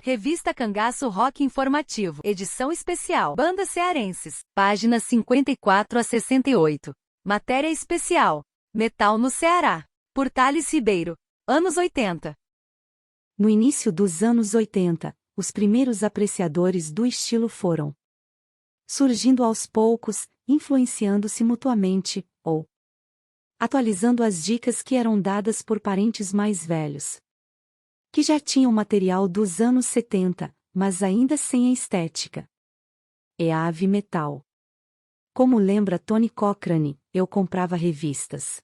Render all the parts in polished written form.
Revista Cangaço Rock Informativo. Edição especial. Bandas cearenses. Páginas 54 a 68. Matéria especial. Metal no Ceará. Por Thales Ribeiro. Anos 80. No início dos anos 80, os primeiros apreciadores do estilo foram surgindo aos poucos, influenciando-se mutuamente, ou atualizando as dicas que eram dadas por parentes mais velhos, que já tinham material dos anos 70, mas ainda sem a estética e a heavy metal. Como lembra Tony Cochrane, eu comprava revistas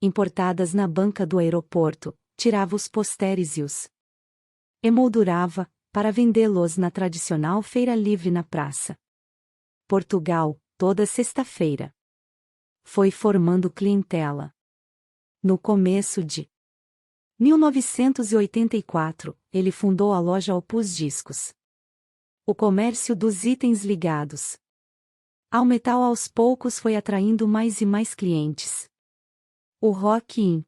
importadas na banca do aeroporto, tirava os posteres e os emoldurava, para vendê-los na tradicional feira livre na praça Portugal, toda sexta-feira. Foi formando clientela. No começo de 1984, ele fundou a loja Opus Discos. O comércio dos itens ligados ao metal aos poucos foi atraindo mais e mais clientes. O Rock in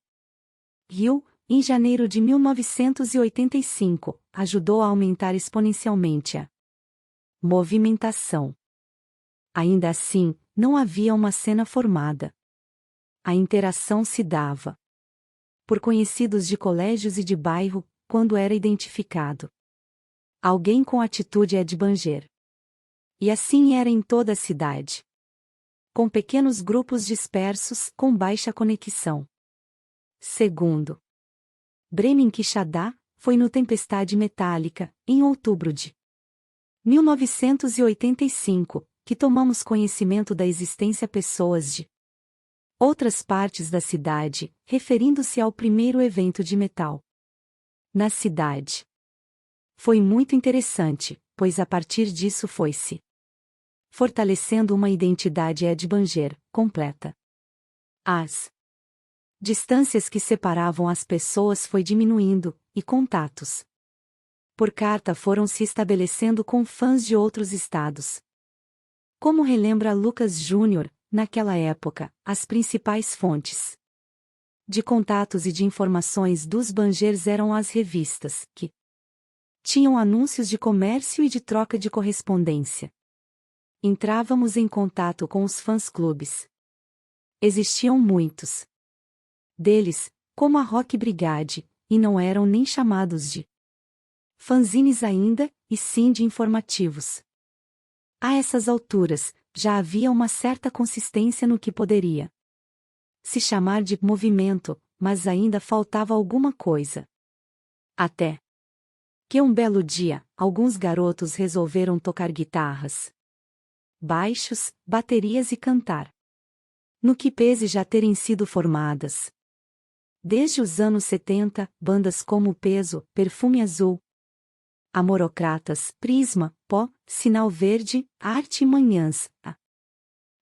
Rio, em janeiro de 1985, ajudou a aumentar exponencialmente a movimentação. Ainda assim, não havia uma cena formada. A interação se dava por conhecidos de colégios e de bairro, quando era identificado alguém com atitude headbanger. E assim era em toda a cidade. Com pequenos grupos dispersos, com baixa conexão. Segundo Bremen Quixadá, foi no Tempestade Metálica, em outubro de 1985, que tomamos conhecimento da existência pessoas de outras partes da cidade, referindo-se ao primeiro evento de metal na cidade. Foi muito interessante, pois a partir disso foi-se fortalecendo uma identidade headbanger completa. As distâncias que separavam as pessoas foi diminuindo, e contatos por carta foram se estabelecendo com fãs de outros estados. Como relembra Lucas Júnior, naquela época, as principais fontes de contatos e de informações dos bangers eram as revistas, que tinham anúncios de comércio e de troca de correspondência. Entrávamos em contato com os fãs-clubes. Existiam muitos deles, como a Rock Brigade, e não eram nem chamados de fanzines ainda, e sim de informativos. A essas alturas, já havia uma certa consistência no que poderia se chamar de movimento, mas ainda faltava alguma coisa. Até que um belo dia, alguns garotos resolveram tocar guitarras, baixos, baterias e cantar. No que pese já terem sido formadas, desde os anos 70, bandas como Peso, Perfume Azul, Amorocratas, Prisma, Pó, Sinal Verde, Arte e Manhãs, a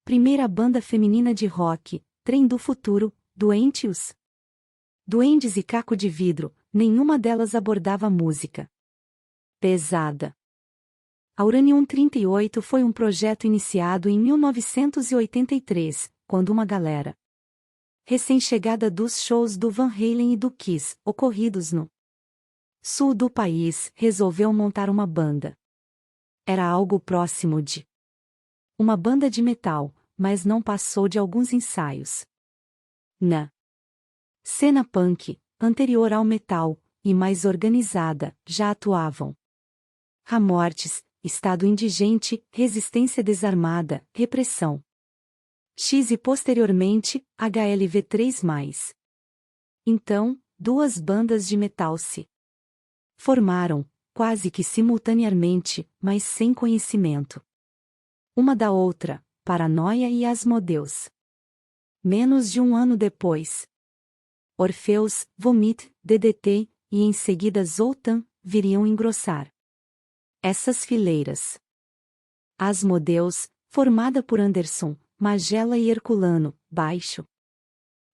primeira banda feminina de rock, Trem do Futuro, Doente-os Duendes e Caco de Vidro, nenhuma delas abordava música pesada. A Uranium 38 foi um projeto iniciado em 1983, quando uma galera recém-chegada dos shows do Van Halen e do Kiss, ocorridos no sul do país, resolveu montar uma banda. Era algo próximo de uma banda de metal, mas não passou de alguns ensaios. Na cena punk, anterior ao metal, e mais organizada, já atuavam Ramortes, Estado Indigente, Resistência Desarmada, Repressão X e posteriormente, HLV3+. Então, duas bandas de metal se formaram, quase que simultaneamente, mas sem conhecimento uma da outra, Paranoia e Asmodeus. Menos de um ano depois, Orfeus, Vomit, DDT, e em seguida Zoltan, viriam engrossar essas fileiras. Asmodeus, formada por Anderson, Magela e Herculano, baixo,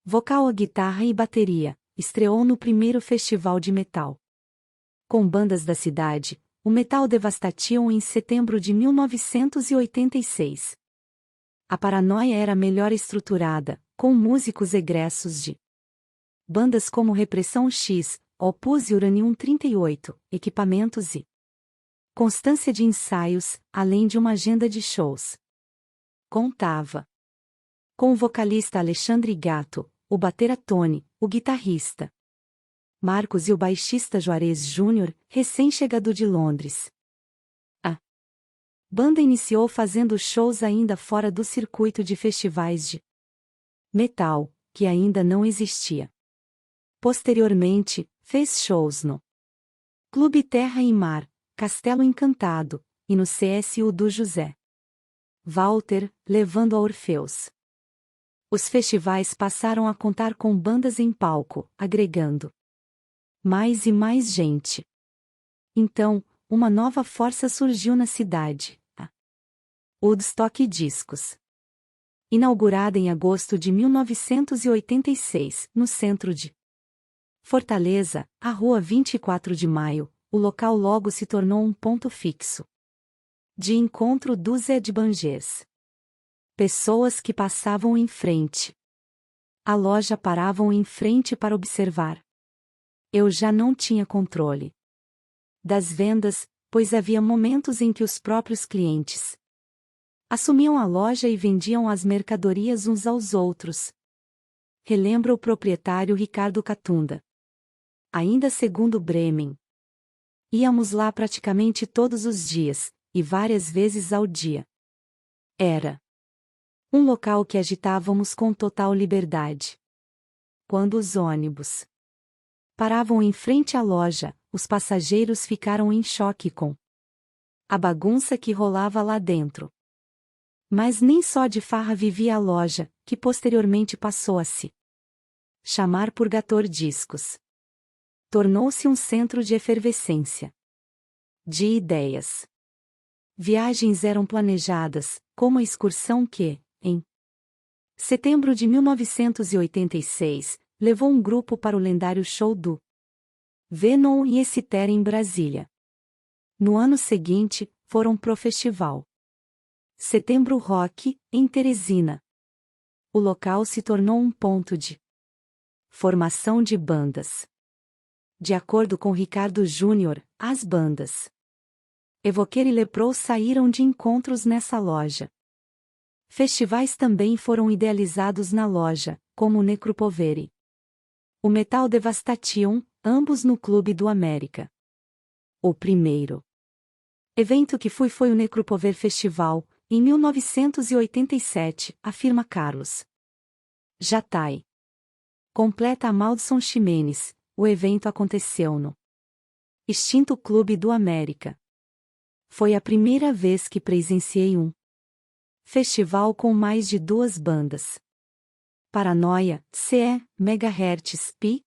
vocal, a guitarra e bateria, estreou no primeiro festival de metal com bandas da cidade, o Metal Devastation, em setembro de 1986. A Paranoia era melhor estruturada, com músicos egressos de bandas como Repressão X, Opus e Uranium 38, equipamentos e constância de ensaios, além de uma agenda de shows. Contava com o vocalista Alexandre Gatto, o batera Tony, o guitarrista Marcos e o baixista Juarez Júnior, recém-chegado de Londres. A banda iniciou fazendo shows ainda fora do circuito de festivais de metal, que ainda não existia. Posteriormente, fez shows no Clube Terra e Mar, Castelo Encantado, e no CSU do José Walter, levando a Orfeus. Os festivais passaram a contar com bandas em palco, agregando mais e mais gente. Então, uma nova força surgiu na cidade, a Woodstock Discos. Inaugurada em agosto de 1986, no centro de Fortaleza, a Rua 24 de Maio, o local logo se tornou um ponto fixo de encontro dos headbangers. Pessoas que passavam em frente à loja paravam em frente para observar. Eu já não tinha controle das vendas, pois havia momentos em que os próprios clientes assumiam a loja e vendiam as mercadorias uns aos outros. Relembra o proprietário Ricardo Catunda. Ainda segundo Bremen, íamos lá praticamente todos os dias, e várias vezes ao dia. Era um local que agitávamos com total liberdade. Quando os ônibus paravam em frente à loja, os passageiros ficaram em choque com a bagunça que rolava lá dentro. Mas nem só de farra vivia a loja, que posteriormente passou a se chamar Purgator Discos. Tornou-se um centro de efervescência de ideias. Viagens eram planejadas, como a excursão que, em setembro de 1986, levou um grupo para o lendário show do Venom e Exciter em Brasília. No ano seguinte, foram pro festival Setembro Rock, em Teresina. O local se tornou um ponto de formação de bandas. De acordo com Ricardo Júnior, as bandas Evoquer e Lepro saíram de encontros nessa loja. Festivais também foram idealizados na loja, como o Necropoveri, o Metal Devastation, ambos no Clube do América. O primeiro evento que fui foi o Necropover Festival, em 1987, afirma Carlos Jatai. Completa a Maldson Ximenes, o evento aconteceu no extinto Clube do América. Foi a primeira vez que presenciei um festival com mais de 2 bandas. Paranoia, CE, Megahertz, Pi,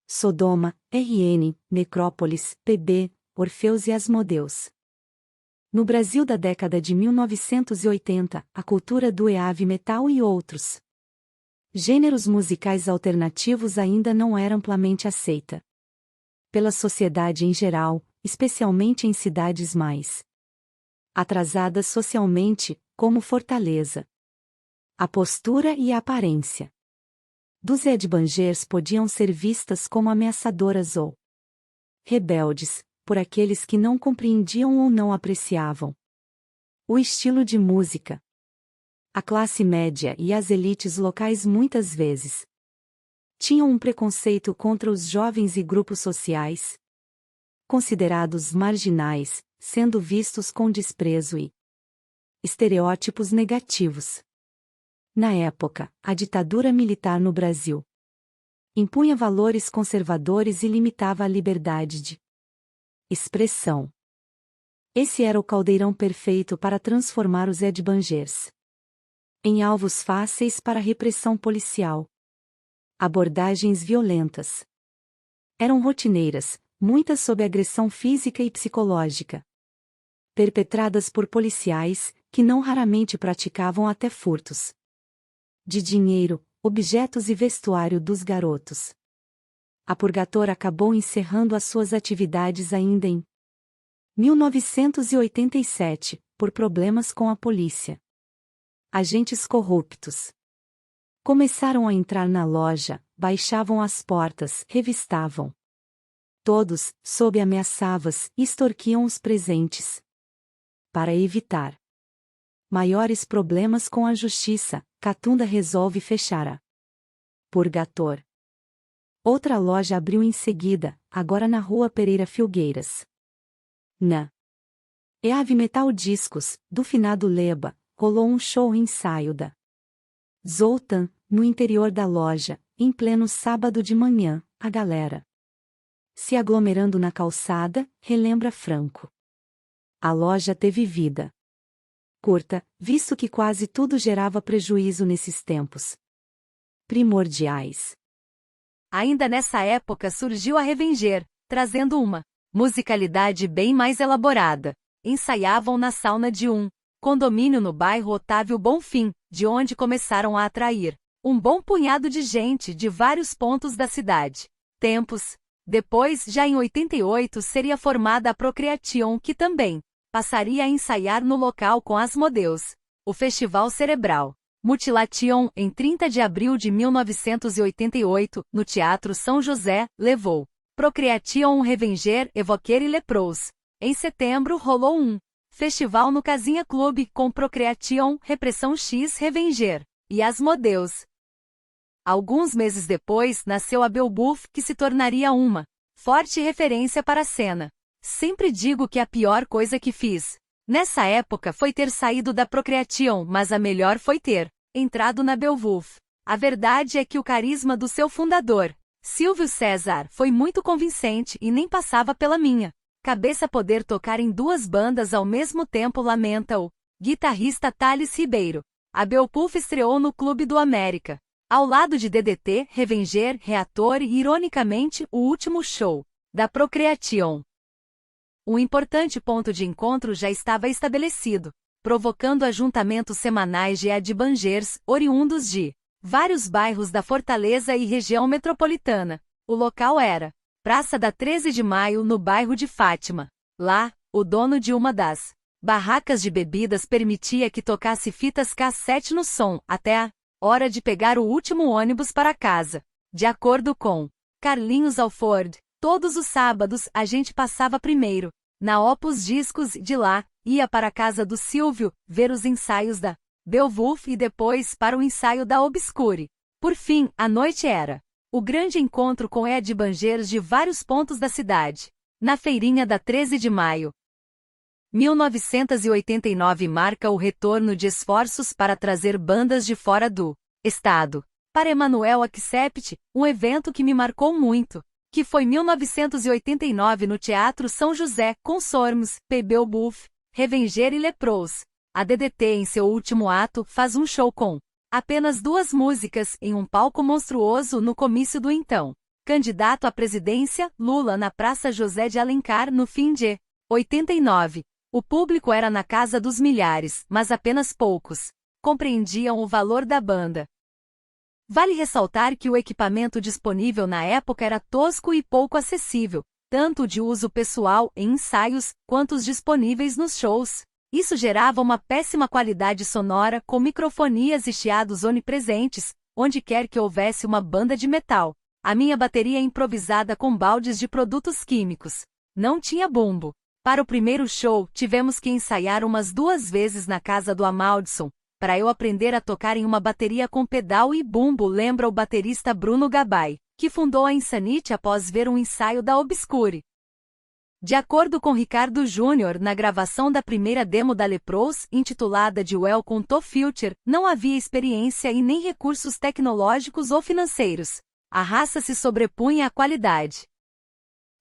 Sodoma, RN, Necrópolis, PB, Orfeus e Asmodeus. No Brasil da década de 1980, a cultura do heavy metal e outros gêneros musicais alternativos ainda não era amplamente aceita pela sociedade em geral, especialmente em cidades mais atrasadas socialmente, como Fortaleza. A postura e a aparência dos headbangers podiam ser vistas como ameaçadoras ou rebeldes, por aqueles que não compreendiam ou não apreciavam o estilo de música. A classe média e as elites locais muitas vezes tinham um preconceito contra os jovens e grupos sociais considerados marginais, sendo vistos com desprezo e estereótipos negativos. Na época, a ditadura militar no Brasil impunha valores conservadores e limitava a liberdade de expressão. Esse era o caldeirão perfeito para transformar os headbangers em alvos fáceis para a repressão policial. Abordagens violentas eram rotineiras, muitas sob agressão física e psicológica, perpetradas por policiais, que não raramente praticavam até furtos de dinheiro, objetos e vestuário dos garotos. A Purgator acabou encerrando as suas atividades ainda em 1987, por problemas com a polícia. Agentes corruptos começaram a entrar na loja, baixavam as portas, revistavam Todos, sob ameaçavas, extorquiam os presentes. Para evitar maiores problemas com a justiça, Catunda resolve fechar a Purgator. Outra loja abriu em seguida, agora na Rua Pereira Filgueiras. Na Heavy Metal Discos, do finado Leba, rolou um show ensaio da Zoltan, no interior da loja, em pleno sábado de manhã, a galera se aglomerando na calçada, relembra Franco. A loja teve vida curta, visto que quase tudo gerava prejuízo nesses tempos primordiais. Ainda nessa época surgiu a Revenger, trazendo uma musicalidade bem mais elaborada. Ensaiavam na sauna de um condomínio no bairro Otávio Bonfim, de onde começaram a atrair um bom punhado de gente de vários pontos da cidade. Tempos depois, já em 88, seria formada a Procreation, que também passaria a ensaiar no local com Asmodeus. O Festival Cerebral Mutilation, em 30 de abril de 1988, no Teatro São José, levou Procreation, Revenger, Evoquer e Leprous. Em setembro rolou um festival no Casinha Clube com Procreation, Repressão X, Revenger e Asmodeus. Alguns meses depois, nasceu a Beowulf, que se tornaria uma forte referência para a cena. Sempre digo que a pior coisa que fiz nessa época foi ter saído da Procreation, mas a melhor foi ter entrado na Beowulf. A verdade é que o carisma do seu fundador, Silvio César, foi muito convincente e nem passava pela minha cabeça poder tocar em duas bandas ao mesmo tempo, lamenta o guitarrista Thales Ribeiro. A Beowulf estreou no Clube do América, ao lado de DDT, Revenger, Reator e, ironicamente, o último show da Procreation. Um importante ponto de encontro já estava estabelecido, provocando ajuntamentos semanais de adbangers, oriundos de vários bairros da Fortaleza e região metropolitana. O local era Praça da 13 de Maio, no bairro de Fátima. Lá, o dono de uma das barracas de bebidas permitia que tocasse fitas cassete no som, até a hora de pegar o último ônibus para casa. De acordo com Carlinhos Alford, todos os sábados a gente passava primeiro na Opus Discos e de lá ia para a casa do Silvio, ver os ensaios da Beowulf e depois para o ensaio da Obscure. Por fim, a noite era o grande encontro com headbangers de vários pontos da cidade. Na feirinha da 13 de maio, 1989 marca o retorno de esforços para trazer bandas de fora do estado para Emanuel Accept, um evento que me marcou muito, que foi 1989 no Teatro São José, com Sormos, Beowulf, Revenger e Leprous. A DDT, em seu último ato, faz um show com apenas duas músicas em um palco monstruoso no comício do então candidato à presidência, Lula, na Praça José de Alencar, no fim de 89. O público era na casa dos milhares, mas apenas poucos compreendiam o valor da banda. Vale ressaltar que o equipamento disponível na época era tosco e pouco acessível, tanto de uso pessoal em ensaios, quanto os disponíveis nos shows. Isso gerava uma péssima qualidade sonora, com microfonias e chiados onipresentes, onde quer que houvesse uma banda de metal. A minha bateria improvisada com baldes de produtos químicos não tinha bumbo. Para o primeiro show, tivemos que ensaiar umas 2 vezes na casa do Amaldson, para eu aprender a tocar em uma bateria com pedal e bumbo, lembra o baterista Bruno Gabay, que fundou a Insanity após ver um ensaio da Obscure. De acordo com Ricardo Júnior, na gravação da primeira demo da Leprous, intitulada de Welcome to Future, não havia experiência e nem recursos tecnológicos ou financeiros. A raça se sobrepunha à qualidade.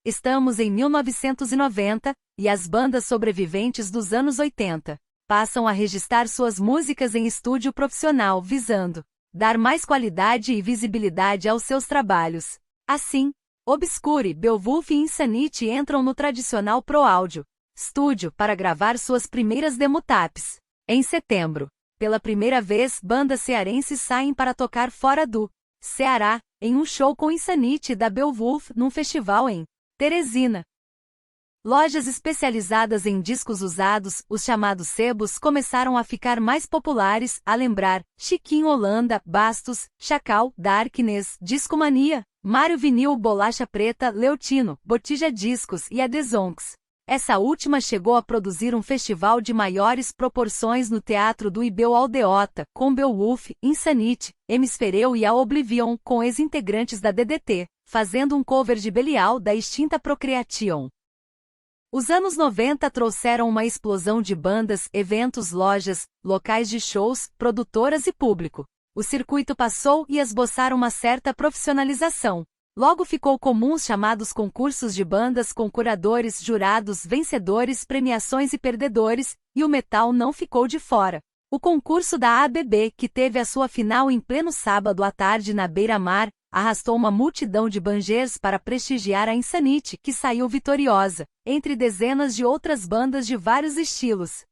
Estamos em 1990, e as bandas sobreviventes dos anos 80 passam a registrar suas músicas em estúdio profissional, visando dar mais qualidade e visibilidade aos seus trabalhos. Assim, Obscure, Beowulf e Insanity entram no tradicional Pro Audio Studio para gravar suas primeiras demotapes. Em setembro, pela primeira vez, bandas cearenses saem para tocar fora do Ceará, em um show com Insanity da Beowulf num festival em Teresina. Lojas especializadas em discos usados, os chamados sebos, começaram a ficar mais populares, a lembrar Chiquinho Holanda, Bastos, Chacal, Darkness, Discomania, Mário Vinil, Bolacha Preta, Leutino, Botija Discos e a Desonks. Essa última chegou a produzir um festival de maiores proporções no Teatro do Ibeu Aldeota, com Beowulf, Insanity, Hemisfereu e a Oblivion, com ex-integrantes da DDT, fazendo um cover de Belial da extinta Procreation. Os anos 90 trouxeram uma explosão de bandas, eventos, lojas, locais de shows, produtoras e público. O circuito passou e esboçaram uma certa profissionalização. Logo ficou comum os chamados concursos de bandas com curadores, jurados, vencedores, premiações e perdedores, e o metal não ficou de fora. O concurso da ABB, que teve a sua final em pleno sábado à tarde na Beira-Mar, arrastou uma multidão de bangers para prestigiar a Insanity, que saiu vitoriosa, entre dezenas de outras bandas de vários estilos.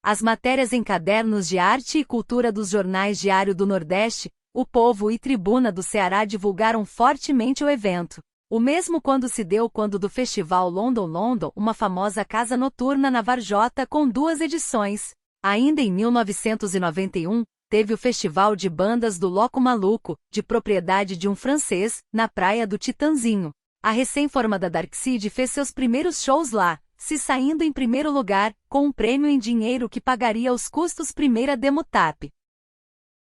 As matérias em cadernos de arte e cultura dos jornais Diário do Nordeste, O Povo e Tribuna do Ceará divulgaram fortemente o evento. O mesmo quando do Festival London, uma famosa casa noturna na Varjota com 2 edições. Ainda em 1991, teve o Festival de Bandas do Loco Maluco, de propriedade de um francês, na praia do Titanzinho. A recém-formada Darkseid fez seus primeiros shows lá, se saindo em primeiro lugar, com um prêmio em dinheiro que pagaria os custos primeira demo tap.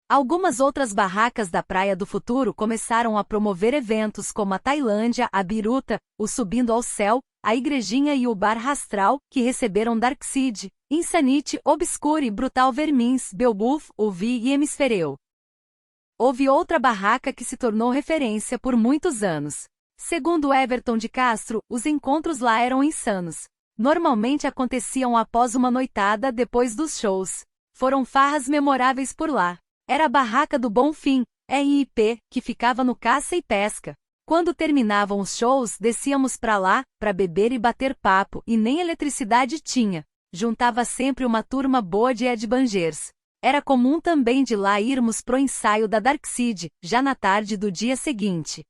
Algumas outras barracas da Praia do Futuro começaram a promover eventos como a Tailândia, a Biruta, o Subindo ao Céu, a Igrejinha e o Bar Rastral, que receberam Darkseid, Insanity, Obscure, Brutal Vermins, Beowulf, Uvi e Hemisfereu. Houve outra barraca que se tornou referência por muitos anos. Segundo Everton de Castro, os encontros lá eram insanos. Normalmente aconteciam após uma noitada depois dos shows. Foram farras memoráveis por lá. Era a Barraca do Bonfim, RIP, que ficava no Caça e Pesca. Quando terminavam os shows, descíamos pra lá, pra beber e bater papo, e nem eletricidade tinha. Juntava sempre uma turma boa de headbangers. Era comum também de lá irmos pro ensaio da Darkseid, já na tarde do dia seguinte.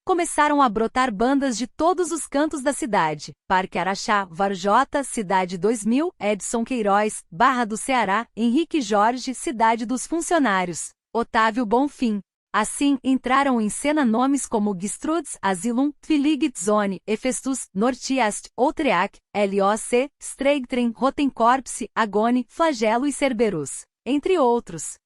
Começaram a brotar bandas de todos os cantos da cidade: Parque Araxá, Varjota, Cidade 2000, Edson Queiroz, Barra do Ceará, Henrique Jorge, Cidade dos Funcionários, Otávio Bonfim. Assim, entraram em cena nomes como Gistrudes, Asylum, Twiligit Zone, Hefestus, Nortiast, Outreac, LOC, Streigtren, Rotenkorpse, Agone, Flagelo e Cerberus, entre outros.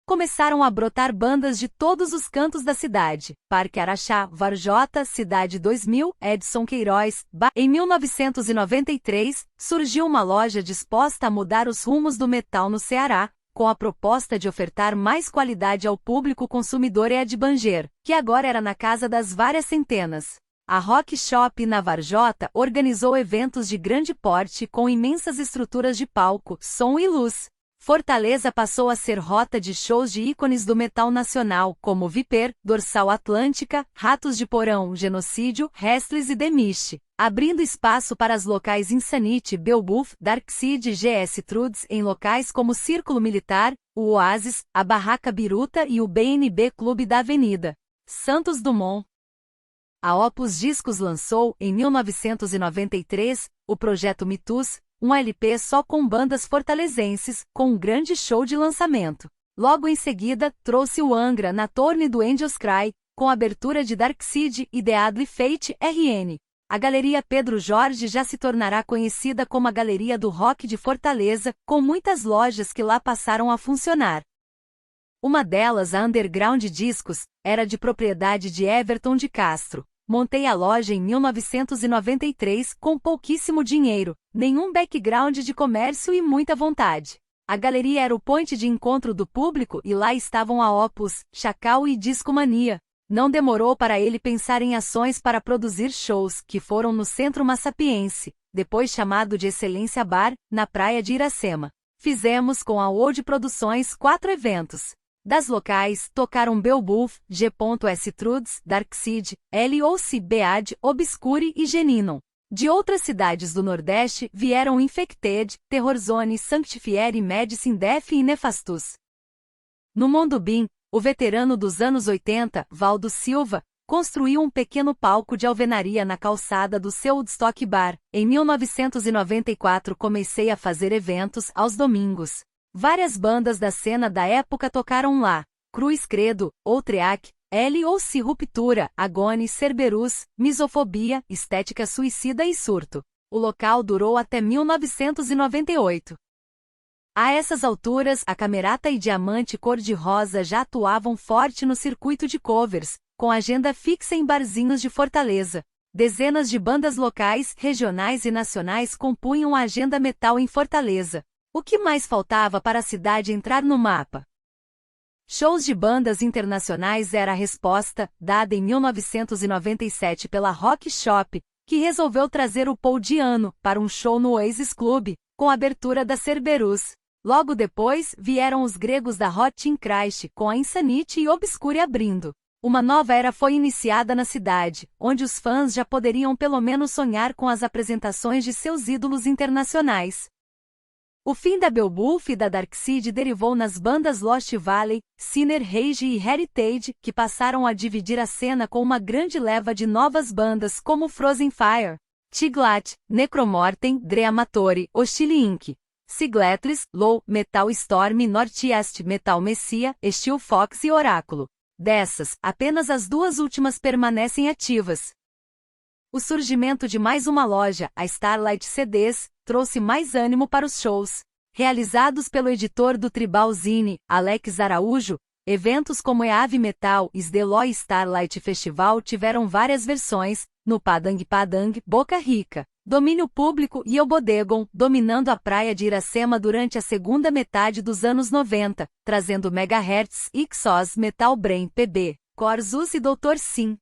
Começaram a brotar bandas de todos os cantos da cidade: Parque Araxá, Varjota, Cidade 2000, Edson Queiroz, Em 1993, surgiu uma loja disposta a mudar os rumos do metal no Ceará, com a proposta de ofertar mais qualidade ao público consumidor headbanger, que agora era na casa das várias centenas. A Rock Shop na Varjota organizou eventos de grande porte com imensas estruturas de palco, som e luz. Fortaleza passou a ser rota de shows de ícones do metal nacional, como Viper, Dorsal Atlântica, Ratos de Porão, Genocídio, Restless e Demiche, abrindo espaço para as locais Insanity, Beowulf, Darkseid e GS Trudes em locais como Círculo Militar, o Oasis, a Barraca Biruta e o BNB Clube da Avenida Santos Dumont. A Opus Discos lançou, em 1993, o projeto Mitus, um LP só com bandas fortalezenses, com um grande show de lançamento. Logo em seguida, trouxe o Angra na Torne do Angels Cry, com abertura de Darkseid e The Adly Fate RN. A Galeria Pedro Jorge já se tornará conhecida como a Galeria do Rock de Fortaleza, com muitas lojas que lá passaram a funcionar. Uma delas, a Underground Discos, era de propriedade de Everton de Castro. Montei a loja em 1993 com pouquíssimo dinheiro, nenhum background de comércio e muita vontade. A galeria era o ponto de encontro do público e lá estavam a Opus, Chacal e Discomania. Não demorou para ele pensar em ações para produzir shows, que foram no Centro Massapiense, depois chamado de Excelência Bar, na praia de Iracema. Fizemos com a Old Produções 4 eventos. Das locais, tocaram Beowulf, G.S. Trudes, Darkseid, LOC Bead, Obscure e Geninon. De outras cidades do Nordeste, vieram Infected, Terrorzone, Sanctifier e Medicine Death e Nefastus. No Mondubim, o veterano dos anos 80, Valdo Silva, construiu um pequeno palco de alvenaria na calçada do seu Woodstock Bar. Em 1994 comecei a fazer eventos aos domingos. Várias bandas da cena da época tocaram lá: Cruz Credo, Outreac, L ou C ruptura, agone, Cerberus, misofobia, estética suicida e surto. O local durou até 1998. A essas alturas, a Camerata e Diamante Cor-de-Rosa já atuavam forte no circuito de covers, com agenda fixa em barzinhos de Fortaleza. Dezenas de bandas locais, regionais e nacionais compunham a agenda metal em Fortaleza. O que mais faltava para a cidade entrar no mapa? Shows de bandas internacionais era a resposta, dada em 1997 pela Rock Shop, que resolveu trazer o Paul Di'Anno para um show no Oasis Club, com a abertura da Cerberus. Logo depois, vieram os gregos da Hot in Christ, com a Insanity e Obscure abrindo. Uma nova era foi iniciada na cidade, onde os fãs já poderiam pelo menos sonhar com as apresentações de seus ídolos internacionais. O fim da Beowulf e da Darkseid derivou nas bandas Lost Valley, Sinner Rage e Heritage, que passaram a dividir a cena com uma grande leva de novas bandas como Frozen Fire, Tiglat, Necromortem, Dre Amatori, Hostile Inc., Sigletris, Low, Metal Storm, Northeast Metal Messia, Steel Fox e Oráculo. Dessas, apenas as duas últimas permanecem ativas. O surgimento de mais uma loja, a Starlight CDs, trouxe mais ânimo para os shows. Realizados pelo editor do Tribal Zine, Alex Araújo, eventos como EAV Metal e Sdeloy Starlight Festival tiveram várias versões, no Padang Padang, Boca Rica, Domínio Público e El Bodegon, dominando a praia de Iracema durante a segunda metade dos anos 90, trazendo Megahertz, Ixos, Metal Brain, PB, Corzus e Dr. Sim.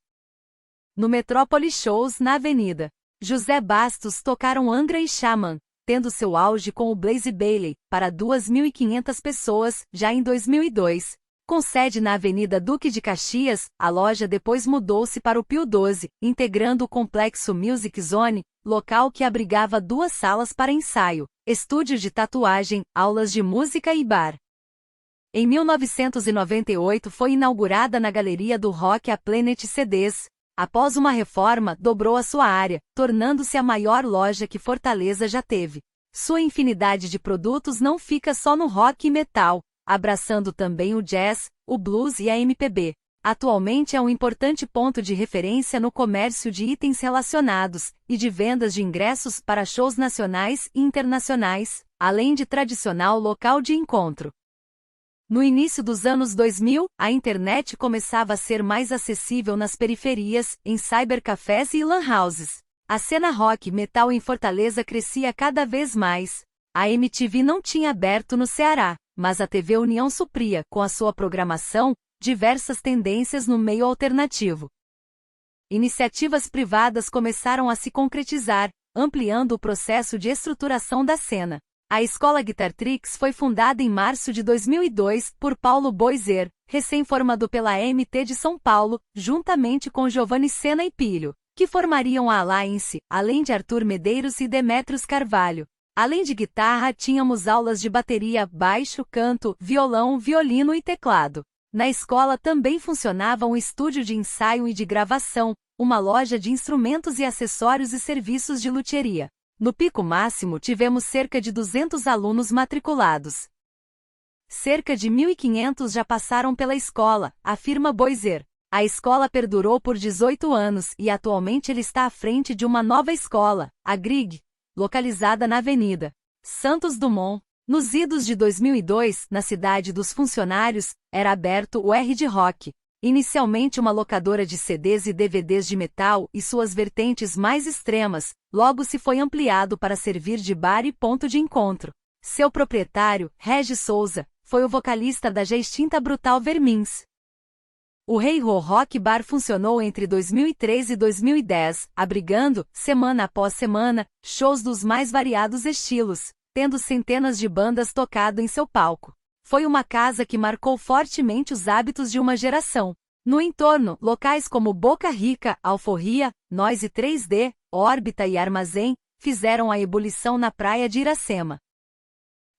No Metrópole Shows, na Avenida José Bastos tocaram Angra e Xamã, tendo seu auge com o Blaze Bayley, para 2.500 pessoas, já em 2002. Com sede na Avenida Duque de Caxias, a loja depois mudou-se para o Pio 12, integrando o complexo Music Zone, local que abrigava duas salas para ensaio, estúdio de tatuagem, aulas de música e bar. Em 1998 foi inaugurada na Galeria do Rock a Planet CDs. Após uma reforma, dobrou a sua área, tornando-se a maior loja que Fortaleza já teve. Sua infinidade de produtos não fica só no rock e metal, abraçando também o jazz, o blues e a MPB. Atualmente é um importante ponto de referência no comércio de itens relacionados e de vendas de ingressos para shows nacionais e internacionais, além de tradicional local de encontro. No início dos anos 2000, a internet começava a ser mais acessível nas periferias, em cybercafés e lan houses. A cena rock metal em Fortaleza crescia cada vez mais. A MTV não tinha aberto no Ceará, mas a TV União supria, com a sua programação, diversas tendências no meio alternativo. Iniciativas privadas começaram a se concretizar, ampliando o processo de estruturação da cena. A Escola Guitartrix foi fundada em março de 2002 por Paulo Boiser, recém-formado pela MT de São Paulo, juntamente com Giovanni Sena e Pilho, que formariam a Alliance, além de Arthur Medeiros e Demetrios Carvalho. Além de guitarra, tínhamos aulas de bateria, baixo, canto, violão, violino e teclado. Na escola também funcionava um estúdio de ensaio e de gravação, uma loja de instrumentos e acessórios e serviços de luthieria. No pico máximo tivemos cerca de 200 alunos matriculados. Cerca de 1.500 já passaram pela escola, afirma Boiser. A escola perdurou por 18 anos e atualmente ele está à frente de uma nova escola, a GRIG, localizada na Avenida Santos Dumont. Nos idos de 2002, na cidade dos funcionários, era aberto o R de Rock, inicialmente uma locadora de CDs e DVDs de metal e suas vertentes mais extremas, logo se foi ampliado para servir de bar e ponto de encontro. Seu proprietário, Regis Souza, foi o vocalista da já extinta Brutal Vermins. O Rei Ho Rock Bar funcionou entre 2003 e 2010, abrigando, semana após semana, shows dos mais variados estilos, tendo centenas de bandas tocado em seu palco. Foi uma casa que marcou fortemente os hábitos de uma geração. No entorno, locais como Boca Rica, Alforria, Noise 3D, Órbita e Armazém, fizeram a ebulição na praia de Iracema.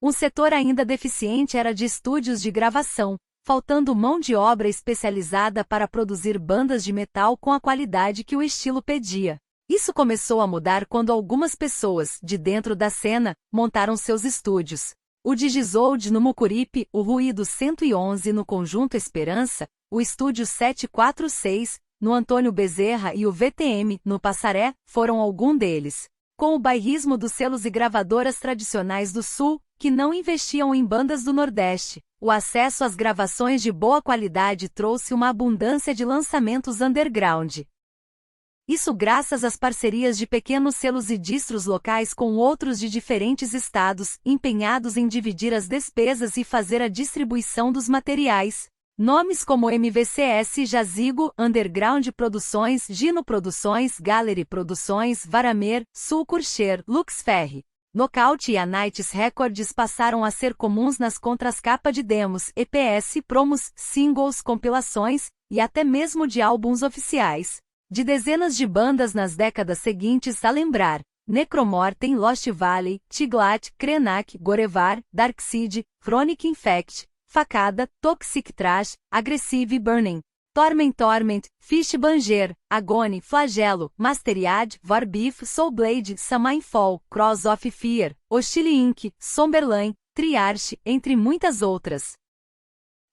Um setor ainda deficiente era de estúdios de gravação, faltando mão de obra especializada para produzir bandas de metal com a qualidade que o estilo pedia. Isso começou a mudar quando algumas pessoas, de dentro da cena, montaram seus estúdios. O Digisold no Mucuripe, o Ruído 111 no Conjunto Esperança, o Estúdio 746, no Antônio Bezerra e o VTM, no Passaré, foram algum deles. Com o bairrismo dos selos e gravadoras tradicionais do Sul, que não investiam em bandas do Nordeste, o acesso às gravações de boa qualidade trouxe uma abundância de lançamentos underground. Isso graças às parcerias de pequenos selos e distros locais com outros de diferentes estados, empenhados em dividir as despesas e fazer a distribuição dos materiais. Nomes como MVCS Jazigo, Underground Produções, Gino Produções, Gallery Produções, Varamer, Sul Kurcher, Lux Ferri, Nocaute e a Nights Records passaram a ser comuns nas contras-capa de demos, EPS, promos, singles, compilações, e até mesmo de álbuns oficiais. De dezenas de bandas nas décadas seguintes a lembrar: Necromortem, Lost Valley, Tiglat, Krenak, Gorevar, Darkseid, Chronic Infect, Facada, Toxic Trash, Aggressive Burning, Torment, Fish Banger, Agony, Flagelo, Masteriad, Warbeef, Soulblade, Samainfall, Cross of Fear, Hostile Inc., Somberlain, Triarch, entre muitas outras.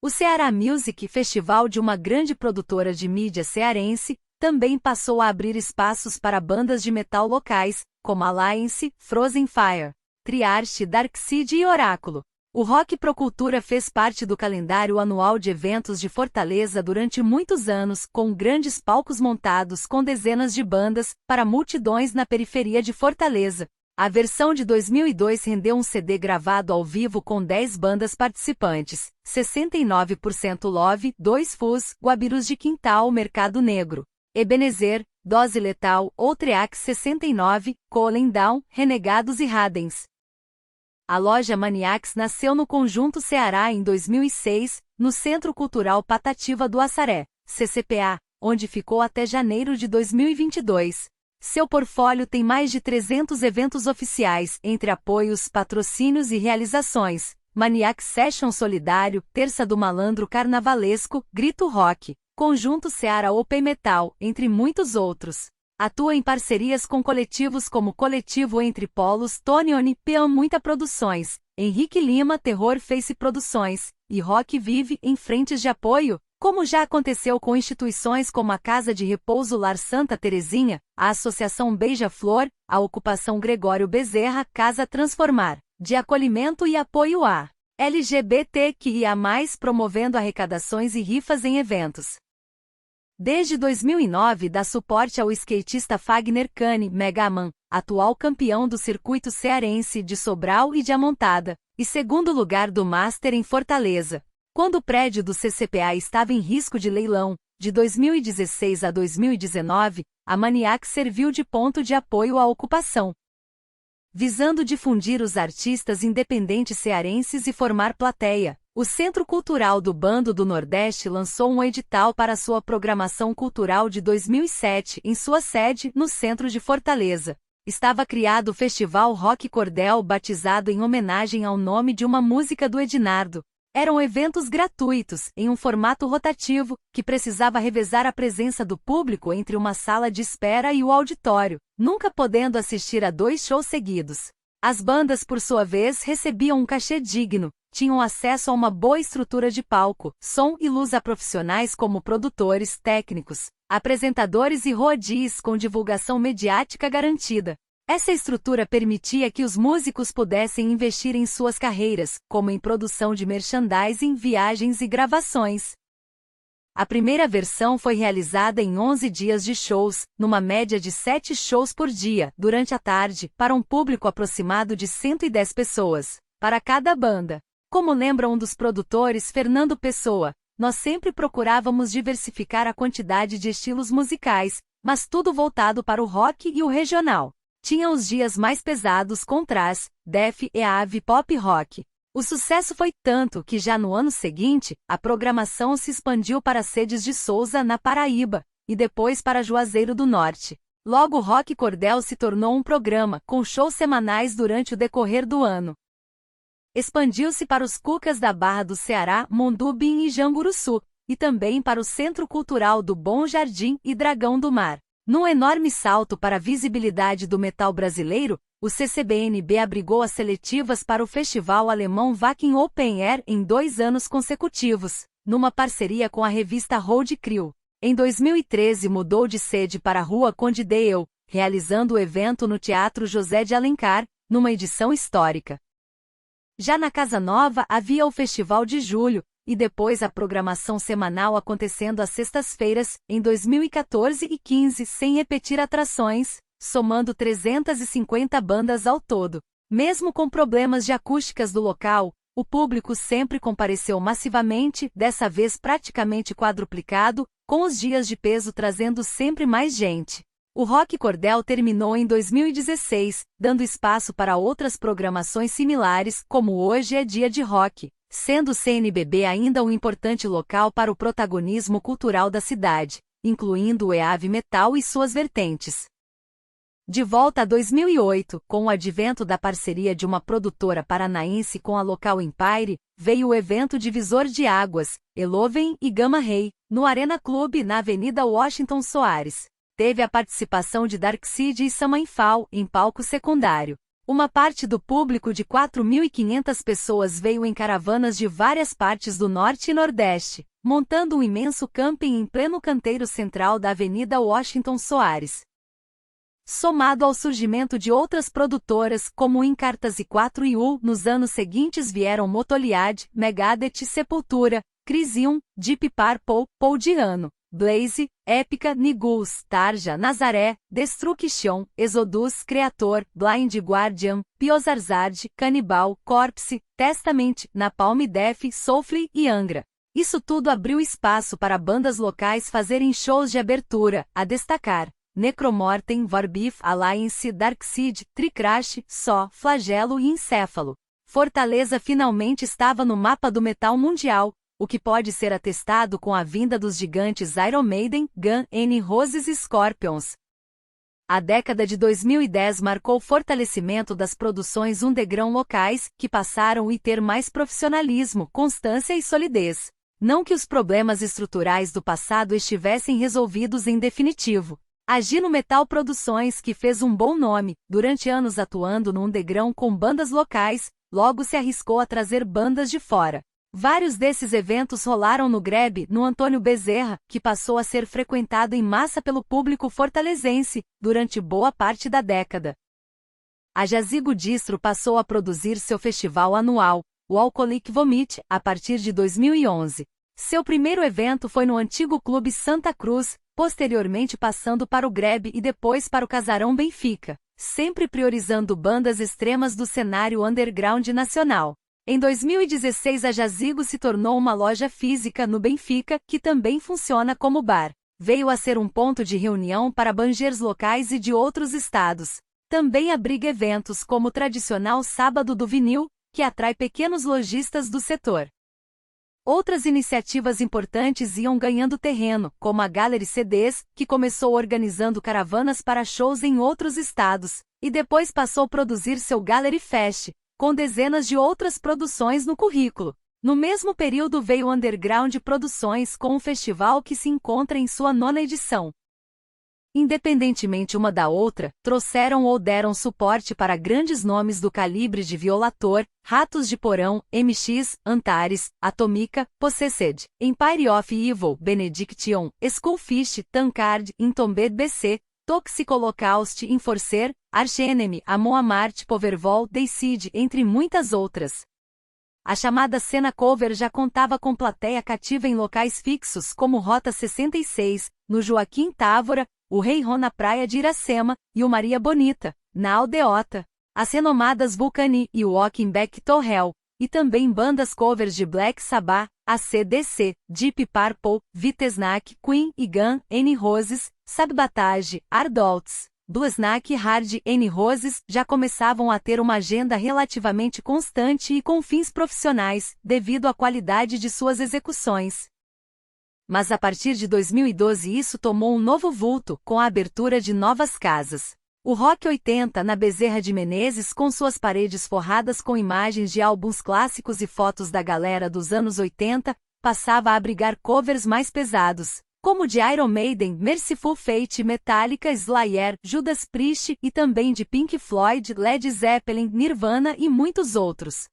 O Ceará Music Festival, de uma grande produtora de mídia cearense, também passou a abrir espaços para bandas de metal locais, como Alliance, Frozen Fire, Triarch, Darkseid e Oráculo. O Rock Pro Cultura fez parte do calendário anual de eventos de Fortaleza durante muitos anos, com grandes palcos montados com dezenas de bandas, para multidões na periferia de Fortaleza. A versão de 2002 rendeu um CD gravado ao vivo com 10 bandas participantes, 69% Love, 2 Fus, Guabirus de Quintal, Mercado Negro, Ebenezer, Dose Letal, Outreax 69, Colin Down, Renegados e Radens. A loja Maniacs nasceu no Conjunto Ceará em 2006, no Centro Cultural Patativa do Assaré, CCPA, onde ficou até janeiro de 2022. Seu portfólio tem mais de 300 eventos oficiais, entre apoios, patrocínios e realizações: Maniac Session Solidário, Terça do Malandro Carnavalesco, Grito Rock, Conjunto Ceará Open Metal, entre muitos outros. Atua em parcerias com coletivos como Coletivo Entre Polos, Tonione, Peão Muita Produções, Henrique Lima Terror Face Produções, e Rock Vive em frentes de apoio, como já aconteceu com instituições como a Casa de Repouso Lar Santa Terezinha, a Associação Beija-Flor, a Ocupação Gregório Bezerra Casa Transformar, de acolhimento e apoio a LGBTQIA+, promovendo arrecadações e rifas em eventos. Desde 2009 dá suporte ao skatista Fagner Cane Megaman, atual campeão do circuito cearense de Sobral e de Amontada, e segundo lugar do Master em Fortaleza. Quando o prédio do CCPA estava em risco de leilão, de 2016 a 2019, a Maniac serviu de ponto de apoio à ocupação, visando difundir os artistas independentes cearenses e formar plateia. O Centro Cultural do Bando do Nordeste lançou um edital para sua programação cultural de 2007 em sua sede, no centro de Fortaleza. Estava criado o Festival Rock Cordel, batizado em homenagem ao nome de uma música do Ednardo. Eram eventos gratuitos, em um formato rotativo, que precisava revezar a presença do público entre uma sala de espera e o auditório, nunca podendo assistir a 2 shows seguidos. As bandas, por sua vez, recebiam um cachê digno, tinham acesso a uma boa estrutura de palco, som e luz a profissionais como produtores, técnicos, apresentadores e roadies com divulgação mediática garantida. Essa estrutura permitia que os músicos pudessem investir em suas carreiras, como em produção de merchandising, viagens e gravações. A primeira versão foi realizada em 11 dias de shows, numa média de 7 shows por dia, durante a tarde, para um público aproximado de 110 pessoas, para cada banda. Como lembra um dos produtores, Fernando Pessoa, nós sempre procurávamos diversificar a quantidade de estilos musicais, mas tudo voltado para o rock e o regional. Tinha os dias mais pesados com thrash, death e heavy pop rock. O sucesso foi tanto que já no ano seguinte, a programação se expandiu para sedes de Souza, na Paraíba, e depois para Juazeiro do Norte. Logo o Rock Cordel se tornou um programa, com shows semanais durante o decorrer do ano. Expandiu-se para os Cucas da Barra do Ceará, Mondubim e Janguruçu, e também para o Centro Cultural do Bom Jardim e Dragão do Mar. Num enorme salto para a visibilidade do metal brasileiro, o CCBNB abrigou as seletivas para o festival alemão Wacken Open Air em 2 anos consecutivos, numa parceria com a revista Road Crew. Em 2013 mudou de sede para a Rua Conde Dale, realizando o evento no Teatro José de Alencar, numa edição histórica. Já na Casa Nova havia o Festival de Julho, e depois a programação semanal acontecendo às sextas-feiras, em 2014 e 15 sem repetir atrações, somando 350 bandas ao todo. Mesmo com problemas de acústicas do local, o público sempre compareceu massivamente, dessa vez praticamente quadruplicado, com os dias de peso trazendo sempre mais gente. O Rock Cordel terminou em 2016, dando espaço para outras programações similares, como Hoje é Dia de Rock, sendo o CNBB ainda um importante local para o protagonismo cultural da cidade, incluindo o heavy metal e suas vertentes. De volta a 2008, com o advento da parceria de uma produtora paranaense com a Local Empire, veio o evento Divisor de Águas, Eloven e Gamma Ray, no Arena Club na Avenida Washington Soares. Teve a participação de Darkseid e Samainfall em palco secundário. Uma parte do público de 4.500 pessoas veio em caravanas de várias partes do Norte e Nordeste, montando um imenso camping em pleno canteiro central da Avenida Washington Soares. Somado ao surgimento de outras produtoras como Encartas e 4U, nos anos seguintes vieram Motoliad, Megadeth, Sepultura, Crisium, Deep Purple, Paul Di'Anno, Blaze, Épica, Nigus, Tarja, Nazaré, Destruction, Exodus, Creator, Blind Guardian, Piozarzard, Cannibal, Corpse, Testament, Napalm Death, Soulfly e Angra. Isso tudo abriu espaço para bandas locais fazerem shows de abertura, a destacar Necromortem, Vorbeef, Alliance, Darkseid, Tricrash, Só, Flagelo e Encéfalo. Fortaleza finalmente estava no mapa do metal mundial, o que pode ser atestado com a vinda dos gigantes Iron Maiden, Guns N' Roses e Scorpions. A década de 2010 marcou o fortalecimento das produções underground locais, que passaram a ter mais profissionalismo, constância e solidez. Não que os problemas estruturais do passado estivessem resolvidos em definitivo. A Gino Metal Produções, que fez um bom nome, durante anos atuando no underground com bandas locais, logo se arriscou a trazer bandas de fora. Vários desses eventos rolaram no Greb, no Antônio Bezerra, que passou a ser frequentado em massa pelo público fortalezense, durante boa parte da década. A Jazigo Distro passou a produzir seu festival anual, o Alcoholic Vomit, a partir de 2011. Seu primeiro evento foi no antigo Clube Santa Cruz, posteriormente passando para o Greb e depois para o Casarão Benfica, sempre priorizando bandas extremas do cenário underground nacional. Em 2016 a Jazigo se tornou uma loja física no Benfica, que também funciona como bar. Veio a ser um ponto de reunião para bangers locais e de outros estados. Também abriga eventos como o tradicional Sábado do Vinil, que atrai pequenos lojistas do setor. Outras iniciativas importantes iam ganhando terreno, como a Gallery CDs, que começou organizando caravanas para shows em outros estados, e depois passou a produzir seu Gallery Fest, com dezenas de outras produções no currículo. No mesmo período veio o Underground Produções com um festival que se encontra em sua 9ª edição. Independentemente uma da outra, trouxeram ou deram suporte para grandes nomes do calibre de Violator, Ratos de Porão, MX, Antares, Atomica, Possessed, Empire of Evil, Benediction, Skullfish, Tankard, Entombed BC, Toxic Holocaust, Enforcer, Arch Enemy, Amon Amarth, Powerwall, Deicide, entre muitas outras. A chamada cena cover já contava com plateia cativa em locais fixos como Rota 66, no Joaquim Távora, o Rei Ron na Praia de Iracema, e o Maria Bonita, na Aldeota. As renomadas Vulcani e o Walking Back to Hell, e também bandas covers de Black Sabbath, AC/DC, Deep Purple, Vitesnack, Queen e Guns N' Roses, Sabotage, Ardolts, Bluesnack e Hard N' Roses já começavam a ter uma agenda relativamente constante e com fins profissionais, devido à qualidade de suas execuções. Mas a partir de 2012 isso tomou um novo vulto, com a abertura de novas casas. O Rock 80 na Bezerra de Menezes, com suas paredes forradas com imagens de álbuns clássicos e fotos da galera dos anos 80, passava a abrigar covers mais pesados, como de Iron Maiden, Merciful Fate, Metallica, Slayer, Judas Priest e também de Pink Floyd, Led Zeppelin, Nirvana e muitos outros.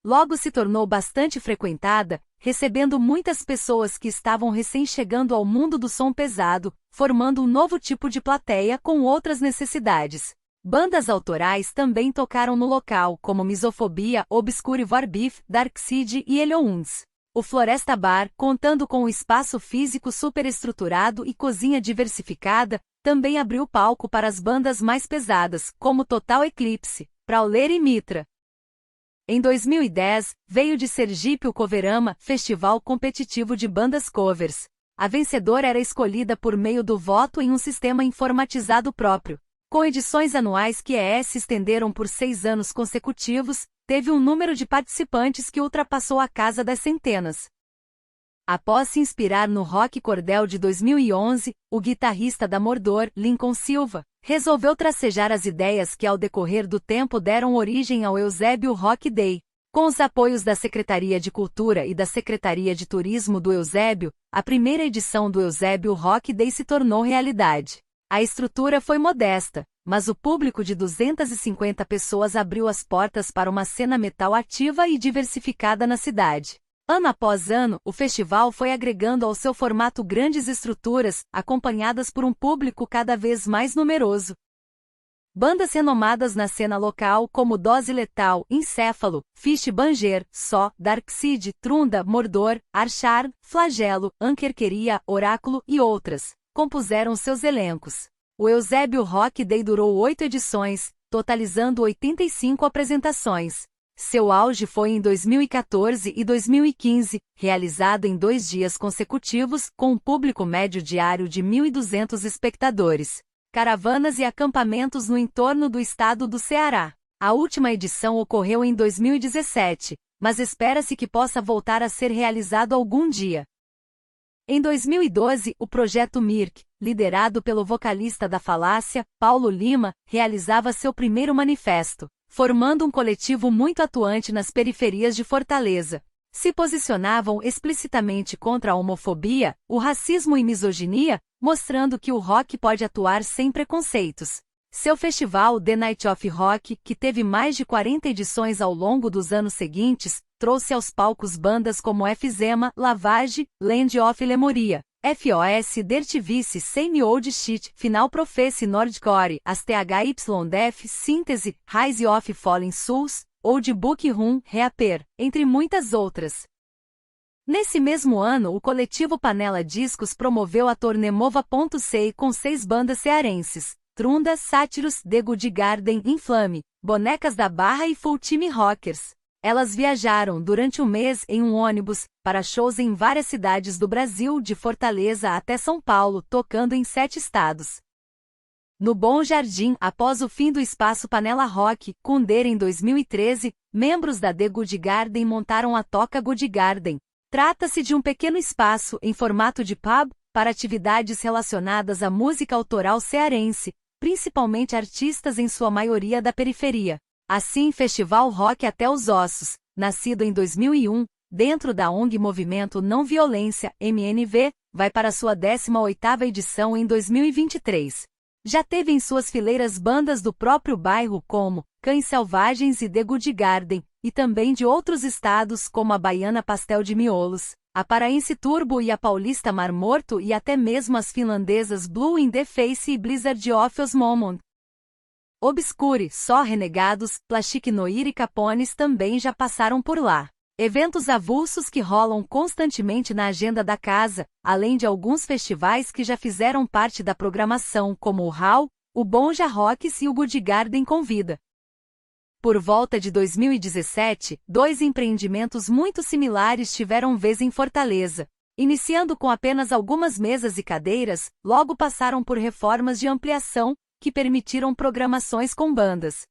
Logo se tornou bastante frequentada, recebendo muitas pessoas que estavam recém-chegando ao mundo do som pesado, formando um novo tipo de plateia com outras necessidades. Bandas autorais também tocaram no local, como Misofobia, Obscure Warbeef, Darkseid e Eliounds. O Floresta Bar, contando com um espaço físico superestruturado e cozinha diversificada, também abriu palco para as bandas mais pesadas, como Total Eclipse, Prowler e Mitra. Em 2010, veio de Sergipe o Coverama, festival competitivo de bandas covers. A vencedora era escolhida por meio do voto em um sistema informatizado próprio. Com edições anuais que se estenderam por 6 anos consecutivos, teve um número de participantes que ultrapassou a casa das centenas. Após se inspirar no rock cordel de 2011, o guitarrista da Mordor, Lincoln Silva, resolveu tracejar as ideias que ao decorrer do tempo deram origem ao Eusébio Rock Day. Com os apoios da Secretaria de Cultura e da Secretaria de Turismo do Eusébio, a primeira edição do Eusébio Rock Day se tornou realidade. A estrutura foi modesta, mas o público de 250 pessoas abriu as portas para uma cena metal ativa e diversificada na cidade. Ano após ano, o festival foi agregando ao seu formato grandes estruturas, acompanhadas por um público cada vez mais numeroso. Bandas renomadas na cena local como Dose Letal, Encéfalo, Fish Banger, Só, Darkseid, Trunda, Mordor, Archar, Flagelo, Ankerqueria, Oráculo e outras, compuseram seus elencos. O Eusébio Rock Day durou 8 edições, totalizando 85 apresentações. Seu auge foi em 2014 e 2015, realizado em 2 dias consecutivos, com um público médio diário de 1.200 espectadores. Caravanas e acampamentos no entorno do estado do Ceará. A última edição ocorreu em 2017, mas espera-se que possa voltar a ser realizado algum dia. Em 2012, o projeto Mirk, liderado pelo vocalista da Falácia, Paulo Lima, realizava seu primeiro manifesto, formando um coletivo muito atuante nas periferias de Fortaleza. Se posicionavam explicitamente contra a homofobia, o racismo e misoginia, mostrando que o rock pode atuar sem preconceitos. Seu festival The Night of Rock, que teve mais de 40 edições ao longo dos anos seguintes, trouxe aos palcos bandas como Efzema, Lavage, Land of Lemuria, FOS, Dirt Vice, Same Old Shit, Final Prophecy, Nordcore, as THY-Def, Síntese, Rise of Fallen Souls, Old Book Room, Reaper, entre muitas outras. Nesse mesmo ano, o coletivo Panela Discos promoveu a turnê Mova.sei com 6 bandas cearenses: Trunda, Sátiros, The Good Garden, Inflame, Bonecas da Barra e Full Time Rockers. Elas viajaram durante um mês em um ônibus, para shows em várias cidades do Brasil, de Fortaleza até São Paulo, tocando em 7 estados. No Bom Jardim, após o fim do espaço Panela Rock, Kundera em 2013, membros da The Good Garden montaram a Toca Good Garden. Trata-se de um pequeno espaço, em formato de pub, para atividades relacionadas à música autoral cearense, principalmente artistas em sua maioria da periferia. Assim, Festival Rock Até os Ossos, nascido em 2001, dentro da ONG Movimento Não Violência, MNV, vai para sua 18ª edição em 2023. Já teve em suas fileiras bandas do próprio bairro como Cães Selvagens e The Good Garden, e também de outros estados como a baiana Pastel de Miolos, a paraense Turbo e a paulista Mar Morto e até mesmo as finlandesas Blue in the Face e Blizzard of Osmond. Obscure, Só Renegados, Plastic Noir e Capones também já passaram por lá. Eventos avulsos que rolam constantemente na agenda da casa, além de alguns festivais que já fizeram parte da programação, como o HAL, o Bonja Rocks e o Good Garden Convida. Por volta de 2017, 2 empreendimentos muito similares tiveram vez em Fortaleza. Iniciando com apenas algumas mesas e cadeiras, logo passaram por reformas de ampliação, que permitiram programações com bandas.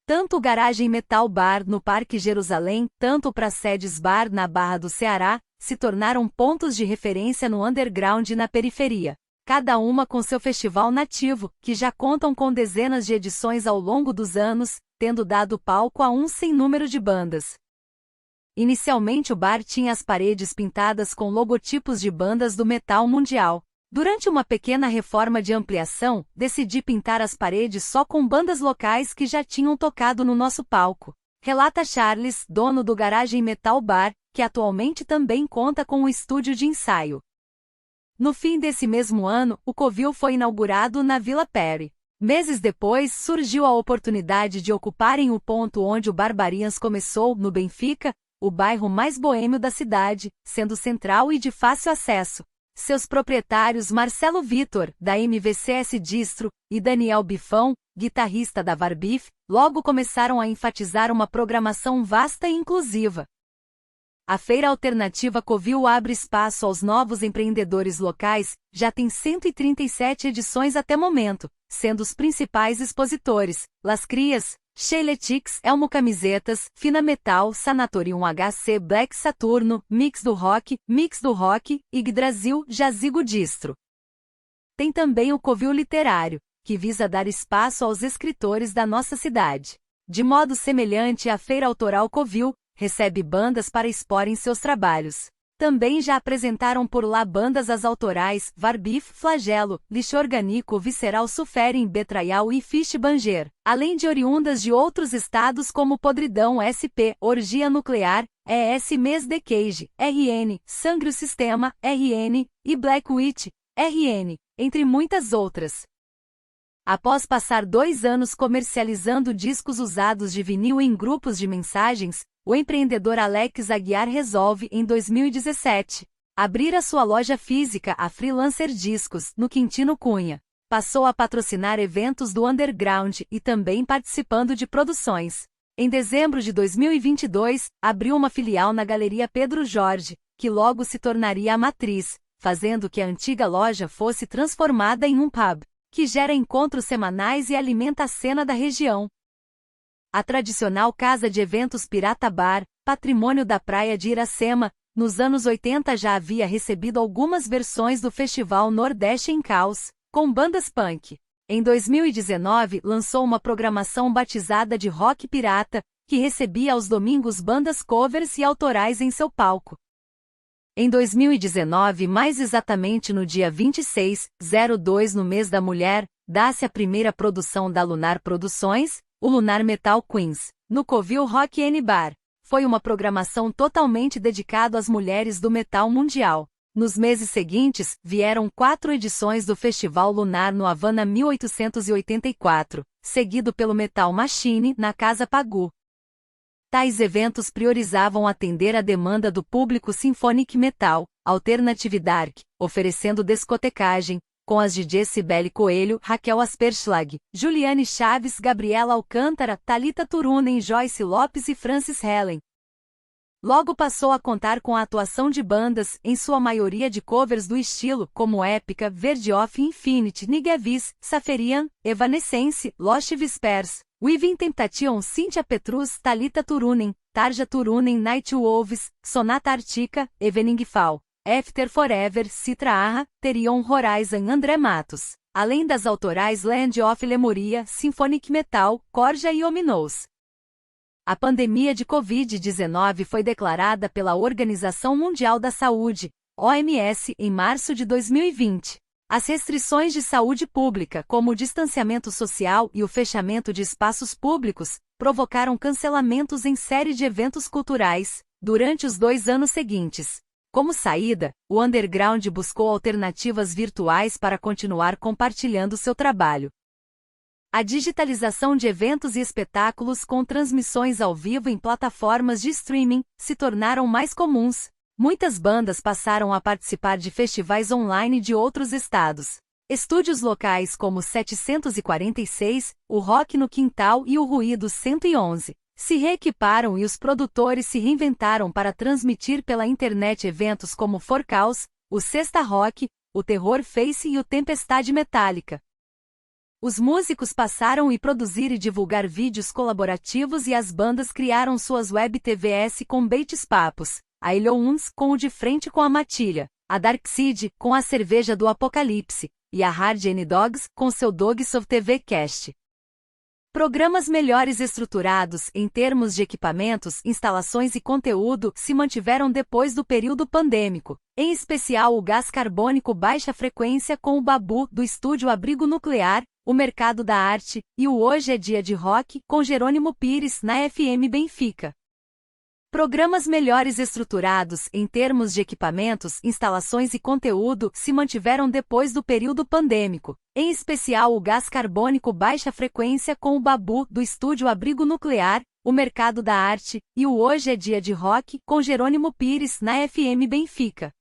Tanto o Garagem Metal Bar no Parque Jerusalém, tanto o Pracedes Bar na Barra do Ceará, se tornaram pontos de referência no underground e na periferia. Cada uma com seu festival nativo, que já contam com dezenas de edições ao longo dos anos, tendo dado palco a um sem número de bandas. Inicialmente o bar tinha as paredes pintadas com logotipos de bandas do metal mundial. Durante uma pequena reforma de ampliação, decidi pintar as paredes só com bandas locais que já tinham tocado no nosso palco. Relata Charles, dono do Garagem Metal Bar, que atualmente também conta com um estúdio de ensaio. No fim desse mesmo ano, o Covil foi inaugurado na Vila Perry. Meses depois, surgiu a oportunidade de ocuparem o ponto onde o Barbarians começou, no Benfica, o bairro mais boêmio da cidade, sendo central e de fácil acesso. Seus proprietários Marcelo Vitor, da MVCS Distro, e Daniel Bifão, guitarrista da Varbif, logo começaram a enfatizar uma programação vasta e inclusiva. A Feira Alternativa Covil abre espaço aos novos empreendedores locais, já tem 137 edições até momento, sendo os principais expositores, Las Crias, Sheiletics, Elmo Camisetas, Fina Metal, Sanatorium HC Black Saturno, Mix do Rock, Yggdrasil, Jazigo Distro. Tem também o Covil Literário, que visa dar espaço aos escritores da nossa cidade. De modo semelhante à Feira Autoral Covil, recebe bandas para exporem seus trabalhos. Também já apresentaram por lá bandas as autorais, Varbif, Flagelo, Lixo Orgânico, Visceral Suferem, Betrayal e Fish Banger, além de oriundas de outros estados como Podridão SP, Orgia Nuclear, ES Mes de Cage, RN, Sangre o Sistema, RN, e Black Witch, RN, entre muitas outras. Após passar 2 anos comercializando discos usados de vinil em grupos de mensagens, o empreendedor Alex Aguiar resolve, em 2017, abrir a sua loja física, a Freelancer Discos, no Quintino Cunha. Passou a patrocinar eventos do underground e também participando de produções. Em dezembro de 2022, abriu uma filial na Galeria Pedro Jorge, que logo se tornaria a matriz, fazendo que a antiga loja fosse transformada em um pub, que gera encontros semanais e alimenta a cena da região. A tradicional casa de eventos Pirata Bar, patrimônio da praia de Iracema, nos anos 80 já havia recebido algumas versões do Festival Nordeste em Caos, com bandas punk. Em 2019 lançou uma programação batizada de Rock Pirata, que recebia aos domingos bandas covers e autorais em seu palco. Em 2019, mais exatamente no dia 26/02 no mês da mulher, dá-se a primeira produção da Lunar Produções, o Lunar Metal Queens, no Covil Rock N Bar. Foi uma programação totalmente dedicada às mulheres do metal mundial. Nos meses seguintes, vieram 4 edições do Festival Lunar no Havana 1884, seguido pelo Metal Machine, na Casa Pagu. Tais eventos priorizavam atender a demanda do público Symphonic Metal, Alternative Dark, oferecendo discotecagem, com as DJs Cibele Coelho, Raquel Asperschlag, Juliane Chaves, Gabriela Alcântara, Thalita Turunen, Joyce Lopes e Francis Helen. Logo passou a contar com a atuação de bandas, em sua maioria de covers do estilo, como Épica, Verde Off Infinity, Nigavis, Saferian, Evanescence, Lost Vespers, Weaving Temptation, Cynthia Petrus, Thalita Turunen, Tarja Turunen, Nightwolves, Sonata Arctica, Evening Fall, After Forever, Citra Arra, Terion Horizon, André Matos, além das autorais Land of Lemuria, Symphonic Metal, Corja e Ominous. A pandemia de Covid-19 foi declarada pela Organização Mundial da Saúde, OMS, em março de 2020. As restrições de saúde pública, como o distanciamento social e o fechamento de espaços públicos, provocaram cancelamentos em série de eventos culturais, durante os 2 anos seguintes. Como saída, o underground buscou alternativas virtuais para continuar compartilhando seu trabalho. A digitalização de eventos e espetáculos com transmissões ao vivo em plataformas de streaming se tornaram mais comuns. Muitas bandas passaram a participar de festivais online de outros estados. Estúdios locais como 746, o Rock no Quintal e o Ruído 111 se reequiparam e os produtores se reinventaram para transmitir pela internet eventos como Forcaus, o Sexta Rock, o Terror Face e o Tempestade Metálica. Os músicos passaram a produzir e divulgar vídeos colaborativos e as bandas criaram suas web TVS com Bates Papos, a Ilhouns com o De Frente com a Matilha, a Darkseid com a Cerveja do Apocalipse, e a Hard N Dogs com seu Dogs of TV Cast. Programas melhores estruturados em termos de equipamentos, instalações e conteúdo se mantiveram depois do período pandêmico, em especial o gás carbônico baixa frequência com o Babu do estúdio Abrigo Nuclear, o Mercado da Arte e o Hoje é Dia de Rock com Jerônimo Pires na FM Benfica. Programas melhores estruturados em termos de equipamentos, instalações e conteúdo se mantiveram depois do período pandêmico, em especial o gás carbônico baixa frequência com o Babu do estúdio Abrigo Nuclear, o Mercado da Arte e o Hoje é Dia de Rock com Jerônimo Pires na FM Benfica.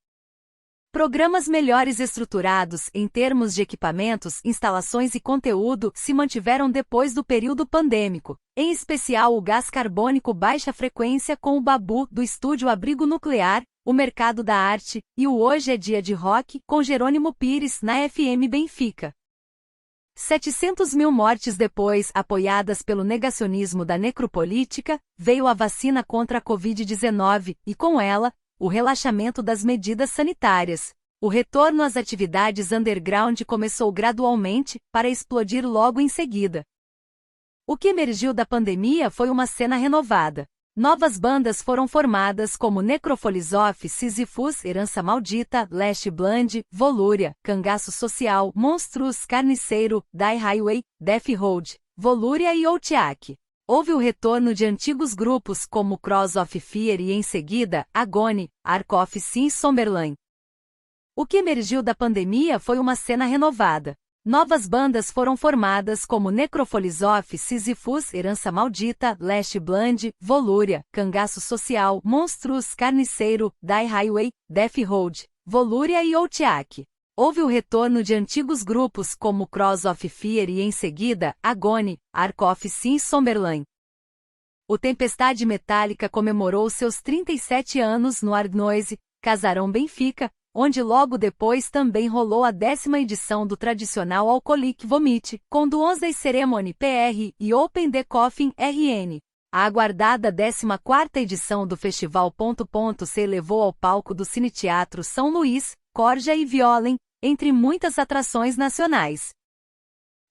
Programas melhores estruturados em termos de equipamentos, instalações e conteúdo se mantiveram depois do período pandêmico, em especial o gás carbônico baixa frequência com o Babu do estúdio Abrigo Nuclear, o Mercado da Arte e o Hoje é Dia de Rock com Jerônimo Pires na FM Benfica. 700 mil mortes depois, apoiadas pelo negacionismo da necropolítica, veio a vacina contra a Covid-19 e, com ela, o relaxamento das medidas sanitárias. O retorno às atividades underground começou gradualmente, para explodir logo em seguida. O que emergiu da pandemia foi uma cena renovada. Novas bandas foram formadas como Necrophilisof, Sisyphus, Herança Maldita, Lash Bland, Volúria, Cangaço Social, Monstrous, Carniceiro, Die Highway, Death Road, Volúria e Outiak. Houve o retorno de antigos grupos como Cross of Fear e, em seguida, Agony, Ark of Sin e Somberlain. O que emergiu da pandemia foi uma cena renovada. Novas bandas foram formadas como Necrophilisof, Sisyphus, Herança Maldita, Lash Bland, Volúria, Cangaço Social, Monstrous, Carniceiro, Die Highway, Death Road, Volúria e Outiak. Houve o retorno de antigos grupos como Cross of Fear e, em seguida, Agony, Ark of Sin e Somberlain. O Tempestade Metálica comemorou seus 37 anos no Hard Noise, Casarão Benfica, onde logo depois também rolou a 10ª edição do tradicional Alcoholic Vomit, com Duonzey Ceremony PR e Open the Coffin RN. A aguardada 14ª edição do festival se levou ao palco do Cineteatro São Luís, Corja e Violen, entre muitas atrações nacionais.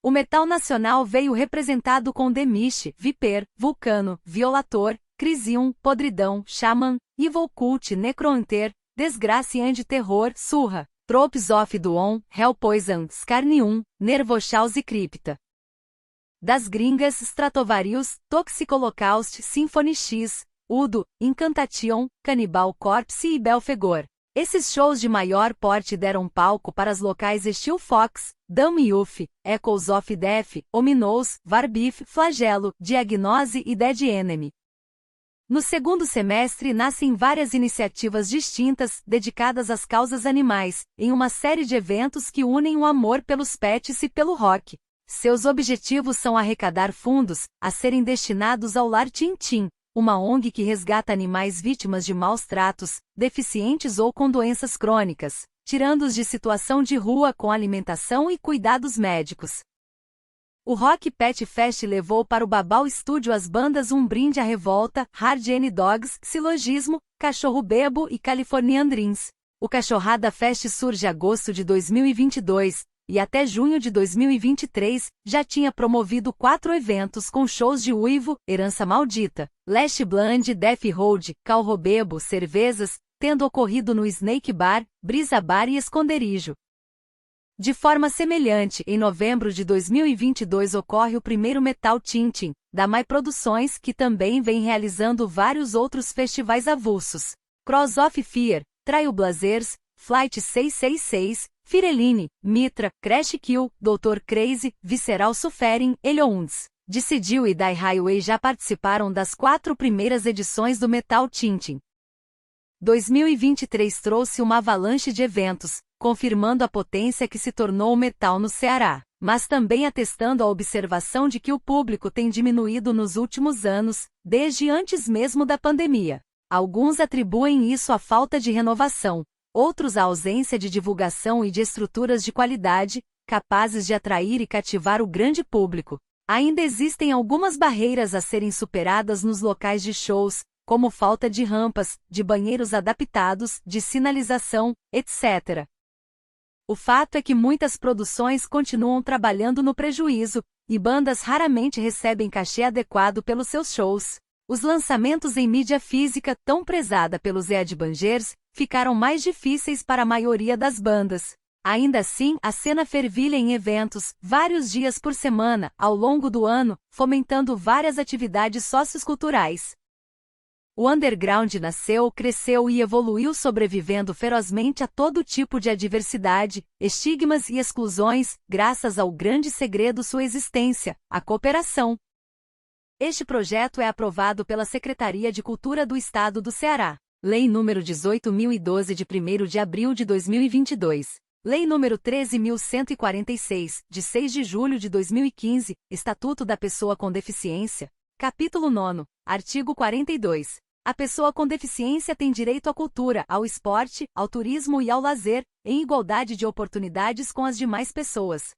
O metal nacional veio representado com Demish, Viper, Vulcano, Violator, Crisium, Podridão, Xamã, Evil Cult, Necroanter, Desgrace and Terror, Surra, Tropes of Doom, Hellpoison, Scarnium, Nervochaos e Cripta. Das gringas, Stratovarius, Toxicolocaust, Symphony X, Udo, Incantation, Cannibal Corpse e Belfegor. Esses shows de maior porte deram palco para as locais Steel Fox, Dumb Youth, Echoes of Death, Ominous, Varbif, Flagelo, Diagnose e Dead Enemy. No segundo semestre nascem várias iniciativas distintas, dedicadas às causas animais, em uma série de eventos que unem o amor pelos pets e pelo rock. Seus objetivos são arrecadar fundos, a serem destinados ao Lar Tintim, uma ONG que resgata animais vítimas de maus tratos, deficientes ou com doenças crônicas, tirando-os de situação de rua com alimentação e cuidados médicos. O Rock Pet Fest levou para o Babau Studio as bandas Um Brinde à Revolta, Hard N Dogs, Silogismo, Cachorro Bebo e Californian Dreams. O Cachorrada Fest surge em agosto de 2022, e até junho de 2023, já tinha promovido 4 eventos com shows de Uivo, Herança Maldita, Lash Bland, Death Road, Cachorro Bebo, Cervezas, tendo ocorrido no Snake Bar, Brisa Bar e Esconderijo. De forma semelhante, em novembro de 2022 ocorre o primeiro Metal Tintin, da Mai Produções, que também vem realizando vários outros festivais avulsos. Cross of Fear, Trailblazers, Flight 666, Fireline, Mitra, Crash Kill, Dr. Crazy, Visceral Suffering, Eliounds, Decidiu e Die Highway já participaram das 4 primeiras edições do Metal Tintin. 2023 trouxe uma avalanche de eventos, confirmando a potência que se tornou o metal no Ceará, mas também atestando a observação de que o público tem diminuído nos últimos anos, desde antes mesmo da pandemia. Alguns atribuem isso à falta de renovação, outros à ausência de divulgação e de estruturas de qualidade, capazes de atrair e cativar o grande público. Ainda existem algumas barreiras a serem superadas nos locais de shows, como falta de rampas, de banheiros adaptados, de sinalização, etc. O fato é que muitas produções continuam trabalhando no prejuízo, e bandas raramente recebem cachê adequado pelos seus shows. Os lançamentos em mídia física, tão prezada pelos headbangers, ficaram mais difíceis para a maioria das bandas. Ainda assim, a cena fervilha em eventos, vários dias por semana, ao longo do ano, fomentando várias atividades socioculturais. O underground nasceu, cresceu e evoluiu sobrevivendo ferozmente a todo tipo de adversidade, estigmas e exclusões, graças ao grande segredo sua existência, a cooperação. Este projeto é aprovado pela Secretaria de Cultura do Estado do Ceará. Lei nº 18.012 de 1º de abril de 2022. Lei nº 13.146, de 6 de julho de 2015, Estatuto da Pessoa com Deficiência. Capítulo 9, artigo 42. A pessoa com deficiência tem direito à cultura, ao esporte, ao turismo e ao lazer, em igualdade de oportunidades com as demais pessoas.